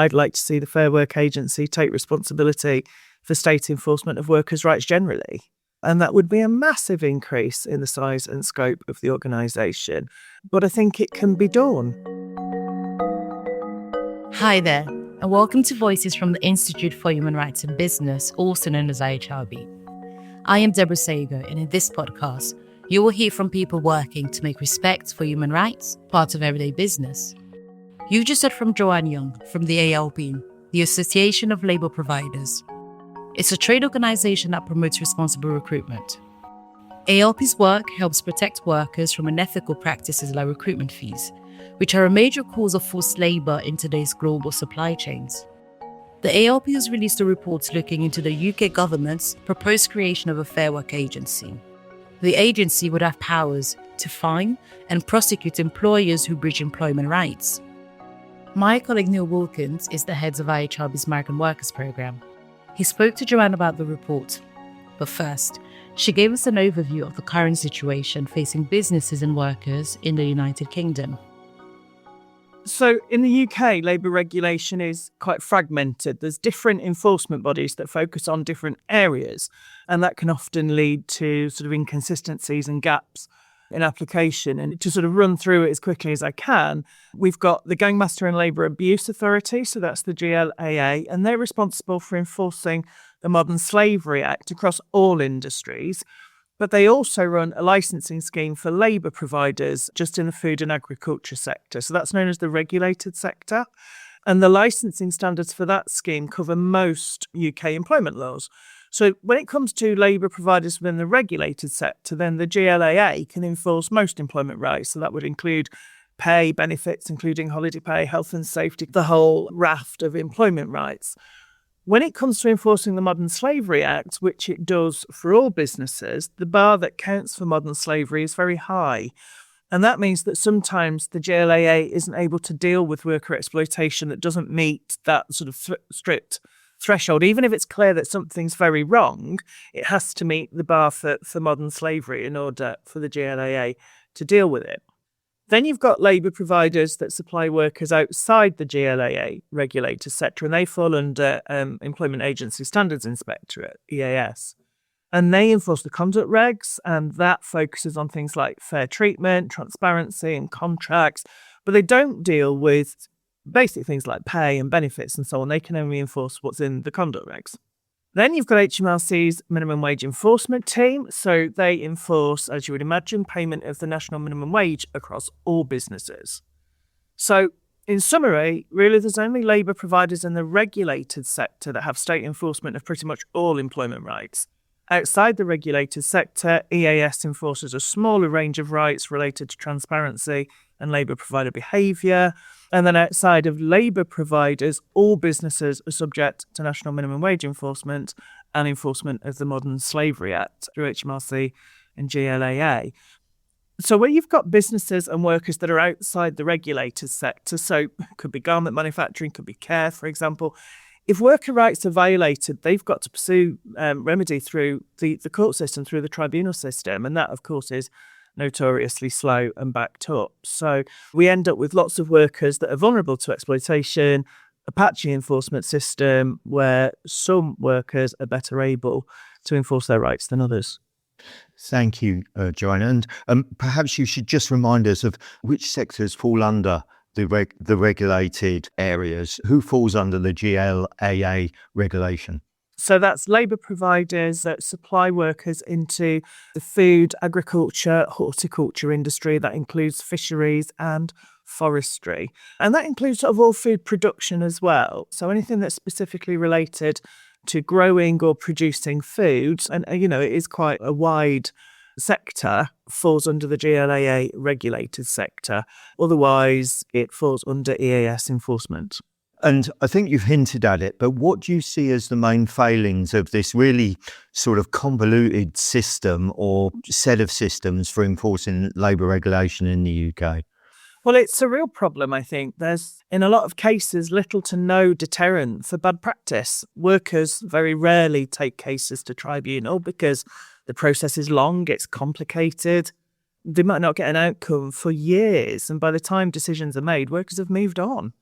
I'd like to see the Fair Work Agency take responsibility for state enforcement of workers' rights generally. And that would be a massive increase in the size and scope of the organisation. But I think it can be done. Hi there, and welcome to Voices from the Institute for Human Rights in Business, also known as IHRB. I am Deborah Sago, and in this podcast, you will hear from people working to make respect for human rights part of everyday business. You just heard from Joanne Young from the ALP, the Association of Labour Providers. It's a trade organisation that promotes responsible recruitment. ALP's work helps protect workers from unethical practices like recruitment fees, which are a major cause of forced labour in today's global supply chains. The ALP has released a report looking into the UK government's proposed creation of a Fair Work Agency. The agency would have powers to fine and prosecute employers who breach employment rights. My colleague Neill Wilkins is the head of IHRB's Migrant Workers Programme. He spoke to Joanne about the report, but first, she gave us an overview of the current situation facing businesses and workers in the United Kingdom. So in the UK, labour regulation is quite fragmented. There's different enforcement bodies that focus on different areas, and that can often lead to sort of inconsistencies and gaps in application. And to sort of run through it as quickly as I can, we've got the Gangmaster and Labour Abuse Authority, so that's the GLAA, and they're responsible for enforcing the Modern Slavery Act across all industries. But they also run a licensing scheme for labour providers just in the food and agriculture sector. So that's known as the regulated sector. And the licensing standards for that scheme cover most UK employment laws. So when it comes to labour providers within the regulated sector, then the GLAA can enforce most employment rights. So that would include pay, benefits, including holiday pay, health and safety, the whole raft of employment rights. When it comes to enforcing the Modern Slavery Act, which it does for all businesses, the bar that counts for modern slavery is very high. And that means that sometimes the GLAA isn't able to deal with worker exploitation that doesn't meet that sort of strict threshold. Even if it's clear that something's very wrong, it has to meet the bar for modern slavery in order for the GLAA to deal with it. Then you've got labour providers that supply workers outside the GLAA regulated sector, and they fall under Employment Agency Standards Inspectorate, EAS. And they enforce the conduct regs, and that focuses on things like fair treatment, transparency and contracts, but they don't deal with basic things like pay and benefits and so on. They can only enforce what's in the conduct regs. Then you've got HMRC's minimum wage enforcement team. So they enforce, as you would imagine, payment of the national minimum wage across all businesses. So in summary, really there's only labour providers in the regulated sector that have state enforcement of pretty much all employment rights. Outside the regulated sector, EAS enforces a smaller range of rights related to transparency and labour provider behaviour. And then outside of labour providers, all businesses are subject to national minimum wage enforcement and enforcement of the Modern Slavery Act through HMRC and GLAA. So where you've got businesses and workers that are outside the regulated sector, so it could be garment manufacturing, could be care, for example, if worker rights are violated, they've got to pursue remedy through the court system, through the tribunal system. And that, of course, is notoriously slow and backed up. So we end up with lots of workers that are vulnerable to exploitation, a patchy enforcement system where some workers are better able to enforce their rights than others. Thank you, Joanne. And perhaps you should just remind us of which sectors fall under the regulated areas. Who falls under the GLAA regulation? So that's labour providers that supply workers into the food, agriculture, horticulture industry. That includes fisheries and forestry. And that includes sort of all food production as well. So anything that's specifically related to growing or producing food, and it is quite a wide sector, falls under the GLAA regulated sector. Otherwise, it falls under EAS enforcement. And I think you've hinted at it, but what do you see as the main failings of this really sort of convoluted system or set of systems for enforcing labour regulation in the UK? Well, it's a real problem, I think. There's, in a lot of cases, little to no deterrent for bad practice. Workers very rarely take cases to tribunal because the process is long, it's complicated. They might not get an outcome for years, and by the time decisions are made, workers have moved on.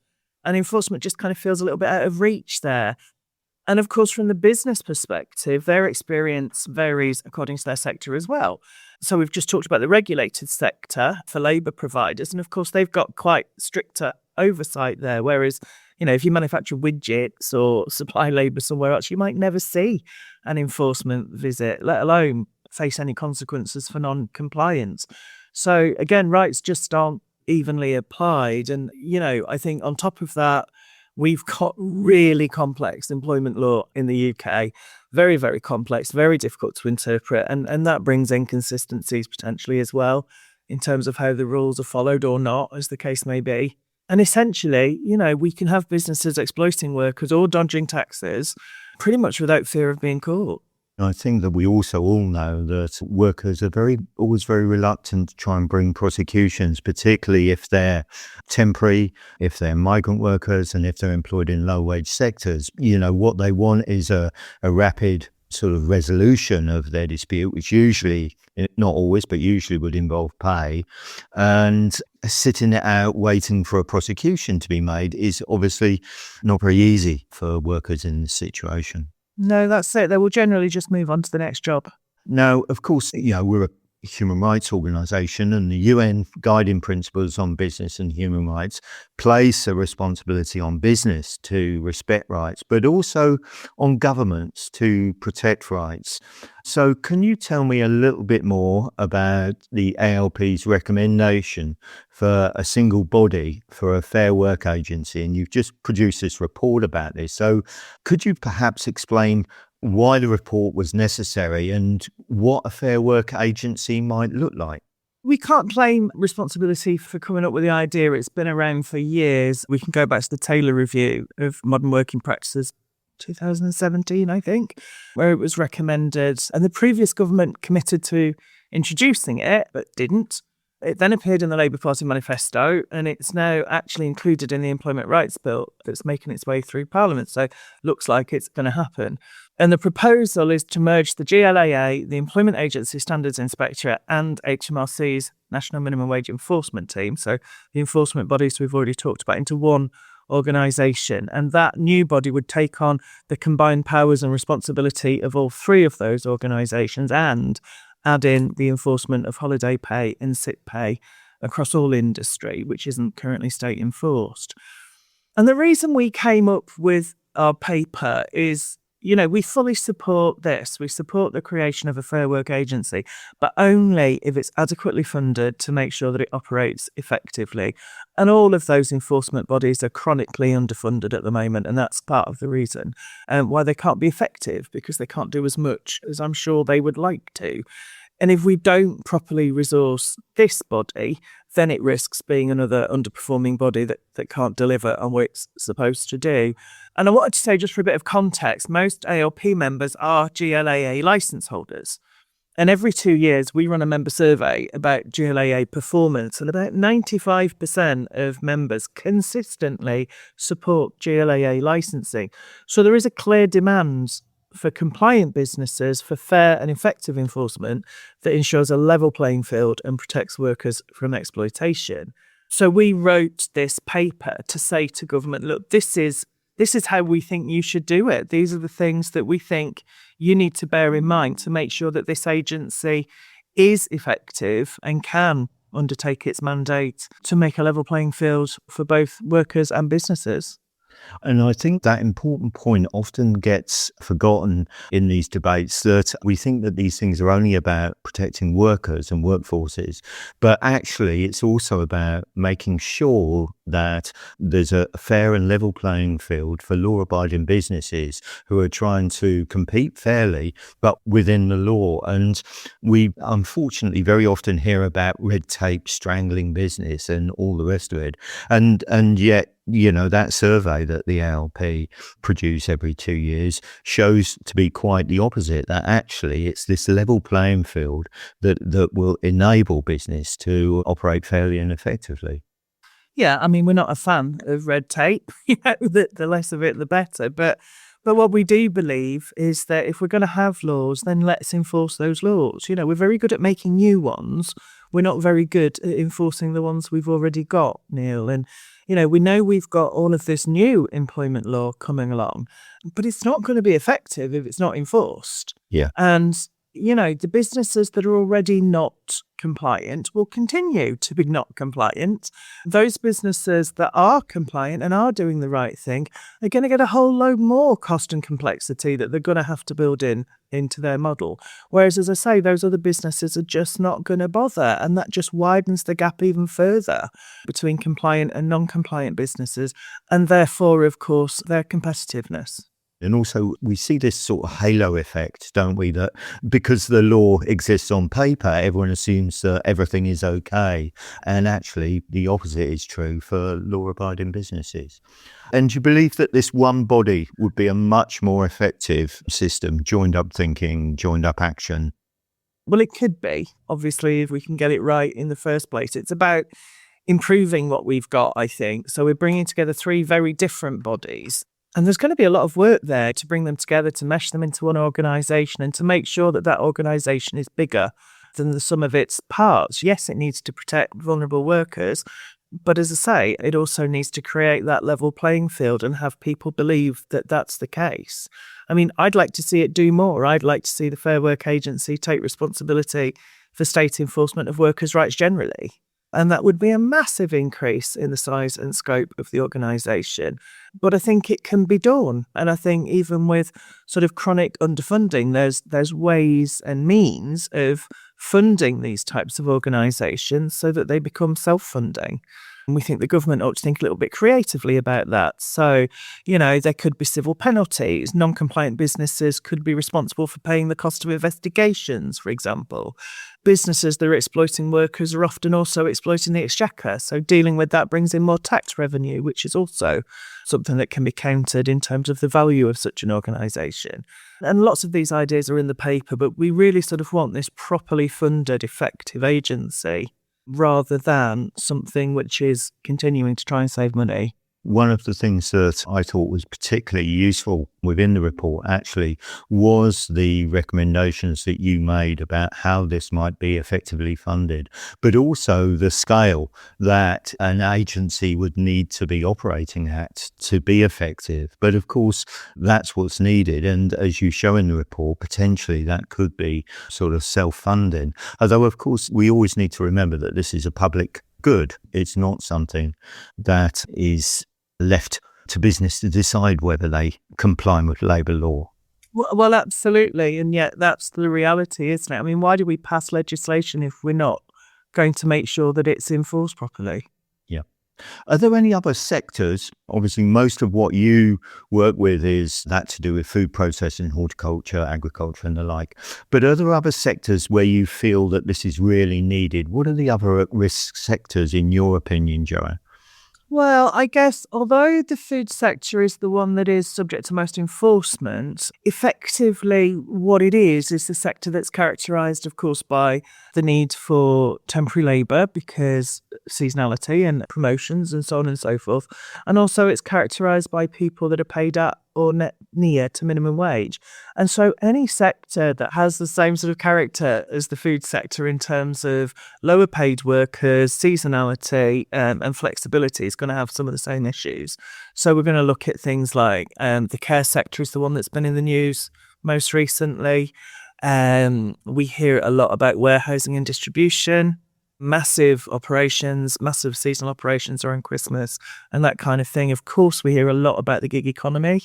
And enforcement just kind of feels a little bit out of reach there. And of course, from the business perspective, their experience varies according to their sector as well. So we've just talked about the regulated sector for labour providers. And of course, they've got quite stricter oversight there. Whereas, if you manufacture widgets or supply labour somewhere else, you might never see an enforcement visit, let alone face any consequences for non-compliance. So again, rights just aren't evenly applied. And, I think on top of that, we've got really complex employment law in the UK, very, very complex, very difficult to interpret. And that brings inconsistencies potentially as well in terms of how the rules are followed or not, as the case may be. And essentially, we can have businesses exploiting workers or dodging taxes pretty much without fear of being caught. I think that we also all know that workers are always very reluctant to try and bring prosecutions, particularly if they're temporary, if they're migrant workers, and if they're employed in low-wage sectors. What they want is a rapid sort of resolution of their dispute, which usually, not always, but usually would involve pay. And sitting it out, waiting for a prosecution to be made is obviously not very easy for workers in this situation. No, that's it. They will generally just move on to the next job. Now, of course, we're a human rights organisation, and the UN Guiding Principles on Business and Human Rights place a responsibility on business to respect rights, but also on governments to protect rights. So can you tell me a little bit more about the ALP's recommendation for a single body for a Fair Work agency? And you've just produced this report about this. So could you perhaps explain why the report was necessary and what a Fair Work agency might look like? We can't claim responsibility for coming up with the idea. It's been around for years. We can go back to the Taylor Review of Modern Working Practices, 2017, I think, where it was recommended. And the previous government committed to introducing it, but didn't. It then appeared in the Labour Party manifesto, and it's now actually included in the Employment Rights Bill that's making its way through Parliament. So looks like it's going to happen. And the proposal is to merge the GLAA, the Employment Agency Standards Inspectorate, and HMRC's National Minimum Wage Enforcement Team, so the enforcement bodies we've already talked about, into one organisation. And that new body would take on the combined powers and responsibility of all three of those organisations and add in the enforcement of holiday pay and sick pay across all industry, which isn't currently state enforced. And the reason we came up with our paper is, we fully support this. We support the creation of a Fair Work agency, but only if it's adequately funded to make sure that it operates effectively. And all of those enforcement bodies are chronically underfunded at the moment, and that's part of the reason why they can't be effective, because they can't do as much as I'm sure they would like to. And if we don't properly resource this body, then it risks being another underperforming body that can't deliver on what it's supposed to do. And I wanted to say, just for a bit of context, most ALP members are GLAA licence holders. And every 2 years, we run a member survey about GLAA performance, and about 95% of members consistently support GLAA licensing. So there is a clear demand for compliant businesses for fair and effective enforcement that ensures a level playing field and protects workers from exploitation. So we wrote this paper to say to government, look, this is how we think you should do it. These are the things that we think you need to bear in mind to make sure that this agency is effective and can undertake its mandate to make a level playing field for both workers and businesses. And I think that important point often gets forgotten in these debates, that we think that these things are only about protecting workers and workforces, but actually it's also about making sure that there's a fair and level playing field for law-abiding businesses who are trying to compete fairly, but within the law. And we unfortunately very often hear about red tape strangling business and all the rest of it. And yet, that survey that the ALP produce every 2 years shows to be quite the opposite, that actually it's this level playing field that will enable business to operate fairly and effectively. Yeah, I mean, we're not a fan of red tape. The less of it, the better. But what we do believe is that if we're going to have laws, then let's enforce those laws. We're very good at making new ones. We're not very good at enforcing the ones we've already got, Neil. And We know we've got all of this new employment law coming along, but it's not going to be effective if it's not enforced. Yeah. And the businesses that are already not compliant will continue to be not compliant. Those businesses that are compliant and are doing the right thing are going to get a whole load more cost and complexity that they're going to have to build into their model. Whereas, as I say, those other businesses are just not going to bother. And that just widens the gap even further between compliant and non-compliant businesses. And therefore, of course, their competitiveness. And also, we see this sort of halo effect, don't we? That because the law exists on paper, everyone assumes that everything is okay. And actually, the opposite is true for law-abiding businesses. And do you believe that this one body would be a much more effective system, joined up thinking, joined up action? Well, it could be, obviously, if we can get it right in the first place. It's about improving what we've got, I think. So we're bringing together three very different bodies. And there's going to be a lot of work there to bring them together, to mesh them into one organisation and to make sure that that organisation is bigger than the sum of its parts. Yes, it needs to protect vulnerable workers, but as I say, it also needs to create that level playing field and have people believe that that's the case. I mean, I'd like to see it do more. I'd like to see the Fair Work Agency take responsibility for state enforcement of workers' rights generally. And that would be a massive increase in the size and scope of the organisation. But I think it can be done. And I think even with sort of chronic underfunding, there's ways and means of funding these types of organisations so that they become self-funding. And we think the government ought to think a little bit creatively about that. So, there could be civil penalties. Non-compliant businesses could be responsible for paying the cost of investigations, for example. Businesses that are exploiting workers are often also exploiting the exchequer. So dealing with that brings in more tax revenue, which is also something that can be counted in terms of the value of such an organisation. And lots of these ideas are in the paper, but we really sort of want this properly funded, effective agency rather than something which is continuing to try and save money. One of the things that I thought was particularly useful within the report actually was the recommendations that you made about how this might be effectively funded, but also the scale that an agency would need to be operating at to be effective. But of course, that's what's needed. And as you show in the report, potentially that could be sort of self-funding. Although, of course, we always need to remember that this is a public good. It's not something that is left to business to decide whether they comply with labour law. Well, absolutely. And yet that's the reality, isn't it? I mean, why do we pass legislation if we're not going to make sure that it's enforced properly? Yeah. Are there any other sectors? Obviously, most of what you work with is that to do with food processing, horticulture, agriculture and the like. But are there other sectors where you feel that this is really needed? What are the other at-risk sectors in your opinion, Joanne? Well, I guess although the food sector is the one that is subject to most enforcement, effectively what it is the sector that's characterised, of course, by the need for temporary labour because seasonality and promotions and so on and so forth. And also it's characterised by people that are paid at or near to minimum wage. And so any sector that has the same sort of character as the food sector in terms of lower paid workers, seasonality and flexibility is going to have some of the same issues. So we're going to look at things like the care sector is the one that's been in the news most recently. We hear a lot about warehousing and distribution, massive operations, massive seasonal operations around Christmas and that kind of thing. Of course, we hear a lot about the gig economy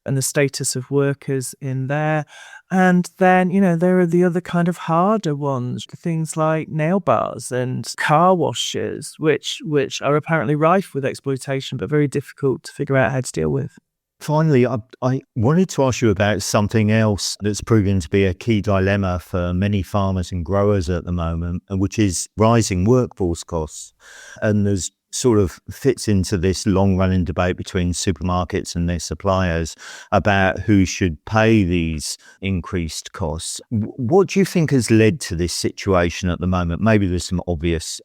and the status of workers in there. And then, there are the other kind of harder ones, things like nail bars and car washes, which are apparently rife with exploitation, but very difficult to figure out how to deal with. Finally, I wanted to ask you about something else that's proven to be a key dilemma for many farmers and growers at the moment, which is rising workforce costs. And there's sort of fits into this long-running debate between supermarkets and their suppliers about who should pay these increased costs. What do you think has led to this situation at the moment? Maybe there's some obvious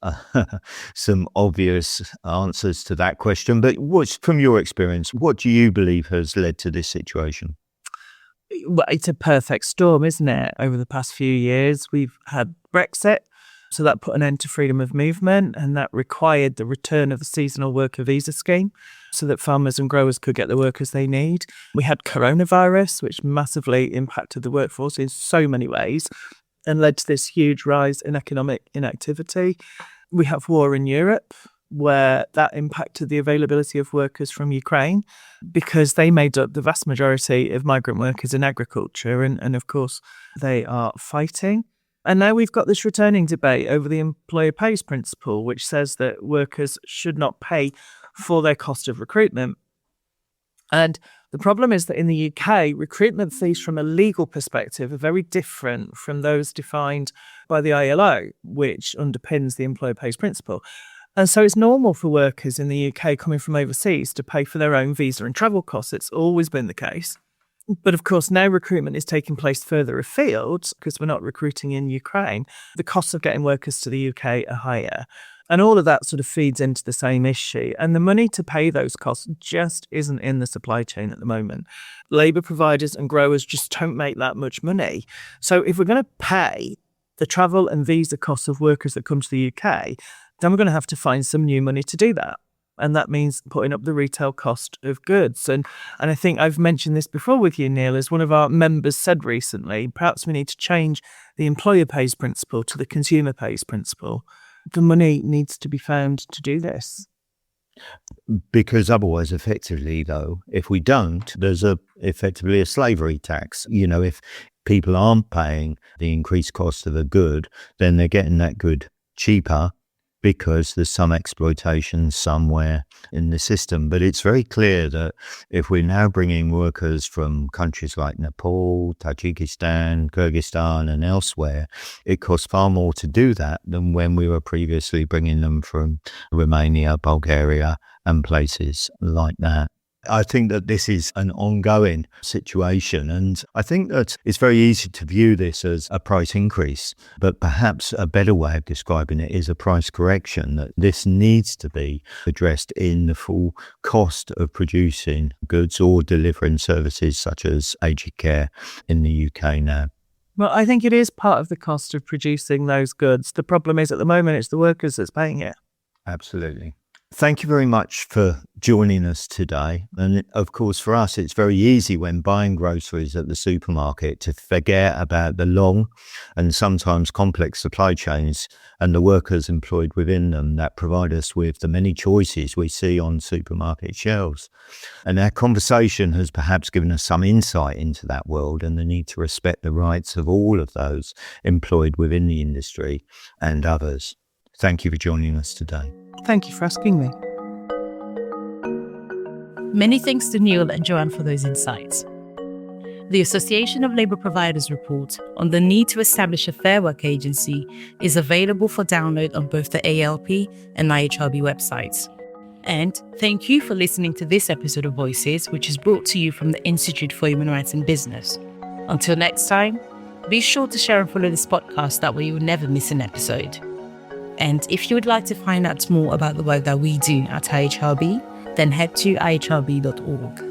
answers to that question, but from your experience, what do you believe has led to this situation? Well, it's a perfect storm, isn't it? Over the past few years, we've had Brexit. So that put an end to freedom of movement, and that required the return of the seasonal worker visa scheme so that farmers and growers could get the workers they need. We had coronavirus, which massively impacted the workforce in so many ways and led to this huge rise in economic inactivity. We have war in Europe, where that impacted the availability of workers from Ukraine because they made up the vast majority of migrant workers in agriculture. And of course, they are fighting. And now we've got this returning debate over the employer pays principle, which says that workers should not pay for their cost of recruitment. And the problem is that in the UK, recruitment fees from a legal perspective are very different from those defined by the ILO, which underpins the employer pays principle. And so it's normal for workers in the UK coming from overseas to pay for their own visa and travel costs. It's always been the case. But of course, now recruitment is taking place further afield because we're not recruiting in Ukraine. The costs of getting workers to the UK are higher. And all of that sort of feeds into the same issue. And the money to pay those costs just isn't in the supply chain at the moment. Labour providers and growers just don't make that much money. So if we're going to pay the travel and visa costs of workers that come to the UK, then we're going to have to find some new money to do that. And that means putting up the retail cost of goods. And I think I've mentioned this before with you, Neill, as one of our members said recently, perhaps we need to change the employer pays principle to the consumer pays principle. The money needs to be found to do this. Because otherwise, effectively, though, if we don't, there's effectively a slavery tax. If people aren't paying the increased cost of a good, then they're getting that good cheaper because there's some exploitation somewhere in the system. But it's very clear that if we're now bringing workers from countries like Nepal, Tajikistan, Kyrgyzstan and elsewhere, it costs far more to do that than when we were previously bringing them from Romania, Bulgaria and places like that. I think that this is an ongoing situation, and I think that it's very easy to view this as a price increase, but perhaps a better way of describing it is a price correction, that this needs to be addressed in the full cost of producing goods or delivering services such as aged care in the UK now. Well, I think it is part of the cost of producing those goods. The problem is at the moment it's the workers that's paying it. Absolutely. Thank you very much for joining us today. And of course, for us, it's very easy when buying groceries at the supermarket to forget about the long and sometimes complex supply chains and the workers employed within them that provide us with the many choices we see on supermarket shelves. And our conversation has perhaps given us some insight into that world and the need to respect the rights of all of those employed within the industry and others. Thank you for joining us today. Thank you for asking me. Many thanks to Neill and Joanne for those insights. The Association of Labour Providers report on the need to establish a Fair Work Agency is available for download on both the ALP and IHRB websites. And thank you for listening to this episode of Voices, which is brought to you from the Institute for Human Rights in Business. Until next time, be sure to share and follow this podcast, that way you will never miss an episode. And if you would like to find out more about the work that we do at IHRB, then head to ihrb.org.